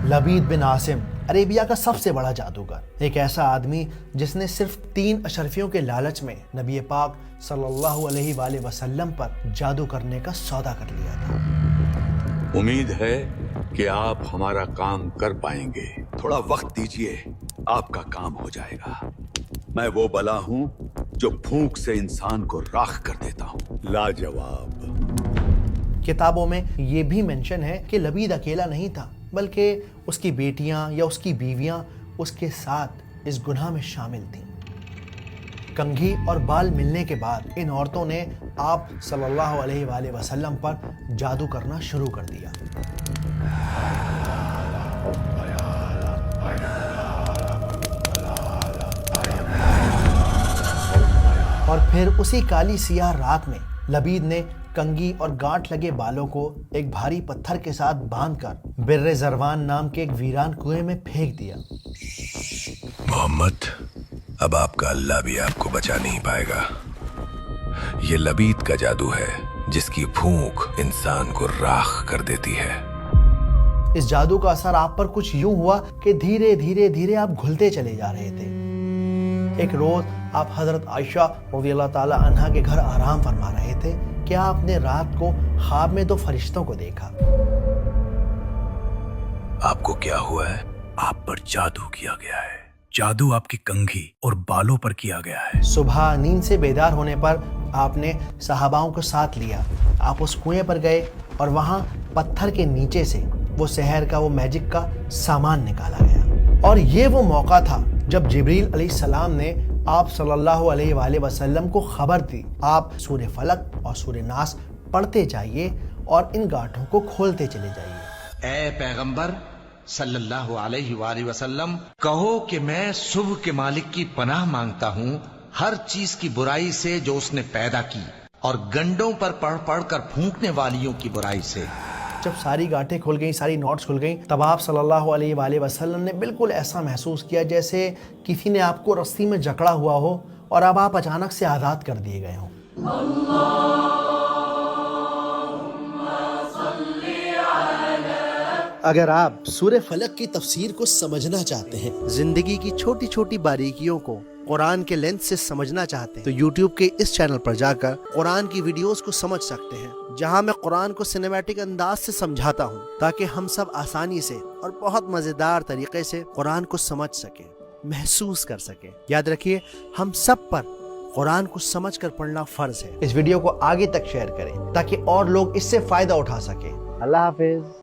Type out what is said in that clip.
لبید بن عاصم عربیہ کا سب سے بڑا جادوگر، ایک ایسا آدمی جس نے صرف 3 اشرفیوں کے لالچ میں نبی پاک صلی اللہ علیہ وآلہ وسلم پر جادو کرنے کا سودا کر لیا تھا۔ امید ہے کہ آپ ہمارا کام کر پائیں گے، تھوڑا وقت دیجئے، آپ کا کام ہو جائے گا۔ میں وہ بلا ہوں جو پھونک سے انسان کو راکھ کر دیتا ہوں، لاجواب۔ کتابوں میں یہ بھی منشن ہے کہ لبید اکیلا نہیں تھا، بلکہ اس کی بیٹیاں یا اس کی بیویاں اس کے ساتھ اس گناہ میں شامل تھیں۔ کنگھی اور بال ملنے کے بعد ان عورتوں نے آپ صلی اللہ علیہ وآلہ وسلم پر جادو کرنا شروع کر دیا۔ اور پھر اسی کالی سیاہ رات میں لبید نے کنگھی اور گانٹھ لگے بالوں کو ایک بھاری پتھر کے ساتھ باندھ کر بر زروان نام کے ایک ویران کنویں میں پھینک دیا۔ محمد، اب آپ کا اللہ بھی آپ کو بچا نہیں پائے گا۔ یہ لبید کا جادو ہے جس کی پھونک انسان کو راکھ کر دیتی ہے۔ اس جادو کا اثر آپ پر کچھ یوں ہوا کہ دھیرے دھیرے دھیرے آپ گھلتے چلے جا رہے تھے۔ ایک روز آپ حضرت عائشہ رضی اللہ تعالی عنہا کے گھر آرام فرما رہے تھے کہ آپ نے رات کو خواب میں 2 فرشتوں کو دیکھا۔ آپ کو کیا ہوا ہے؟ آپ پر جادو کیا گیا ہے۔ جادو آپ کی کنگھی اور بالوں پر کیا گیا ہے۔ صبح نیند سے بیدار ہونے پر آپ نے صحاباؤں کو ساتھ لیا۔ آپ اس کنویں پر گئے اور وہاں پتھر کے نیچے سے وہ سحر کا، وہ میجک کا سامان نکالا گیا۔ اور یہ وہ موقع تھا جب جبریل علیہ السلام نے آپ صلی اللہ علیہ وآلہ وسلم کو خبر دی، آپ سورہ فلق اور سورہ ناس پڑھتے جائیے اور ان گانٹھوں کو کھولتے چلے جائیے۔ اے پیغمبر صلی اللہ علیہ وآلہ وسلم، کہو کہ میں صبح کے مالک کی پناہ مانگتا ہوں ہر چیز کی برائی سے جو اس نے پیدا کی، اور گنڈوں پر پڑھ پڑھ کر پھونکنے والیوں کی برائی سے۔ جب ساری گانٹیں کھل گئیں، ساری نوٹس کھل گئیں، تب آپ صلی اللہ علیہ وآلہ وسلم نے بالکل ایسا محسوس کیا جیسے کسی نے آپ کو رسی میں جکڑا ہوا ہو اور اب آپ اچانک سے آزاد کر دیے گئے ہوں۔ اگر آپ سورہ فلق کی تفسیر کو سمجھنا چاہتے ہیں، زندگی کی چھوٹی چھوٹی باریکیوں کو قرآن کے لینس سے سمجھنا چاہتے ہیں، تو یوٹیوب کے اس چینل پر جا کر قرآن کی ویڈیوز کو سمجھ سکتے ہیں، جہاں میں قرآن کو سینیمیٹک انداز سے سمجھاتا ہوں تاکہ ہم سب آسانی سے اور بہت مزیدار طریقے سے قرآن کو سمجھ سکیں، محسوس کر سکیں۔ یاد رکھیے، ہم سب پر قرآن کو سمجھ کر پڑھنا فرض ہے۔ اس ویڈیو کو آگے تک شیئر کریں تاکہ اور لوگ اس سے فائدہ اٹھا سکیں۔ اللہ حافظ۔